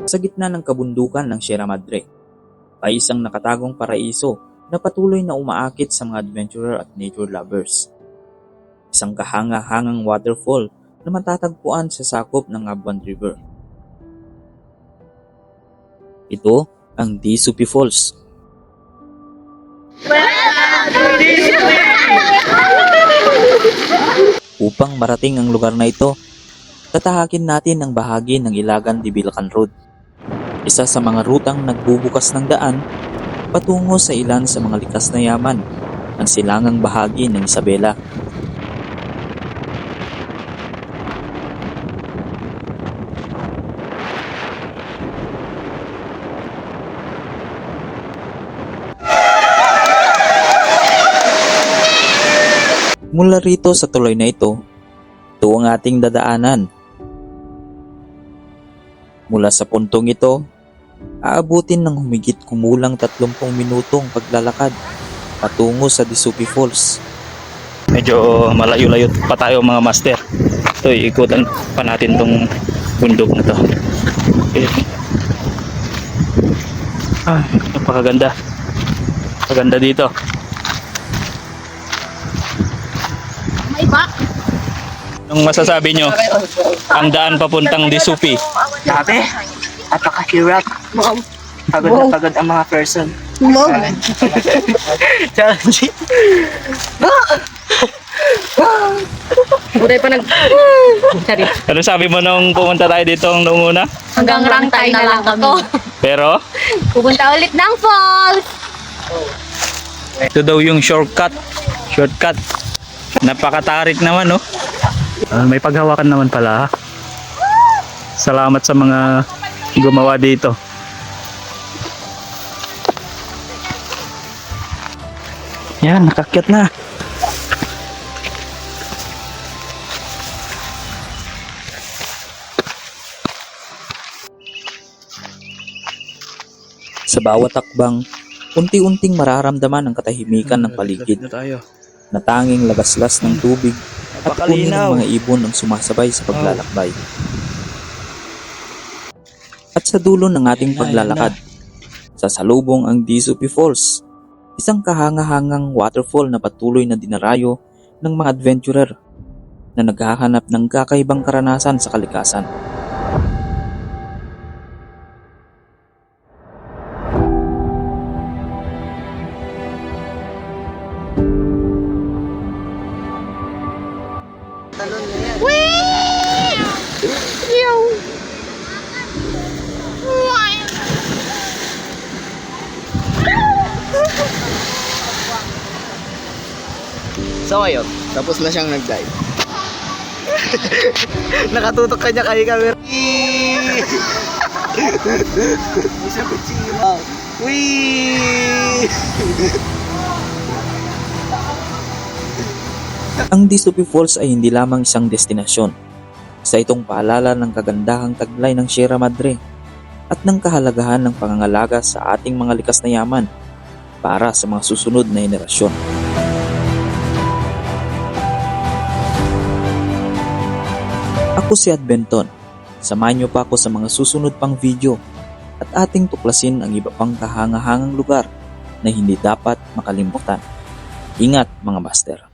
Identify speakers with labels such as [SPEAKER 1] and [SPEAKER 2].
[SPEAKER 1] Sa gitna ng kabundukan ng Sierra Madre ay isang nakatagong paraiso na patuloy na umaakit sa mga adventurer at nature lovers. Isang kahanga-hangang waterfall na matatagpuan sa sakop ng Abuan River. Ito ang Disupi Falls. Upang marating ang lugar na ito, tatahakin natin ang bahagi ng Ilagan de Bilacan Road. Isa sa mga rutang nagbubukas ng daan patungo sa ilan sa mga likas na yaman ng silangang bahagi ng Isabela. Mula rito sa tuloy na ito ang ating dadaanan. Mula sa puntong ito, aabutin ng humigit kumulang 30 minutong paglalakad patungo sa Disupi Falls.
[SPEAKER 2] Medyo malayo-layo pa tayo mga master. Ito, ikutan pa natin tong bundok na to. Okay. Napakaganda. Napakaganda dito. Anong masasabi nyo? Ang daan papuntang Disupi.
[SPEAKER 3] Sabi, napakahirap. Pagod na pagod ang mga person. Challenge.
[SPEAKER 4] Buday pa nag... Sorry.
[SPEAKER 2] Ano sabi mo nung pumunta tayo dito nung una?
[SPEAKER 4] Hanggang rangtay na lang kami.
[SPEAKER 2] Pero,
[SPEAKER 4] Pupunta ulit ng falls.
[SPEAKER 2] ito daw yung shortcut. Shortcut. Napakatarik naman, no? May paghawakan naman pala, ha? Salamat sa mga gumawa dito. Yan, nakakyat na.
[SPEAKER 1] Sa bawat takbang, unti-unting mararamdaman ang katahimikan ng paligid na tanging lagaslas ng tubig at kunin ng mga ibon ang sumasabay sa paglalakbay. At sa dulo ng ating paglalakad, sasalubong ang Disupi Falls, isang kahanga-hangang waterfall na patuloy na dinarayo ng mga adventurer na naghahanap ng kakaibang karanasan sa kalikasan.
[SPEAKER 3] So ngayon, tapos na siyang nag-dive. Nakatutok kanya kay camera. Isa ko siya. Wee!
[SPEAKER 1] Ang Disupi Falls ay hindi lamang isang destinasyon. Isa itong paalala ng kagandahang taglay ng Sierra Madre at ng kahalagahan ng pangangalaga sa ating mga likas na yaman para sa mga susunod na henerasyon. Ako si Adbenton. Samahan niyo pa ako sa mga susunod pang video at ating tuklasin ang iba pang kahanga-hangang lugar na hindi dapat makalimutan. Ingat mga master!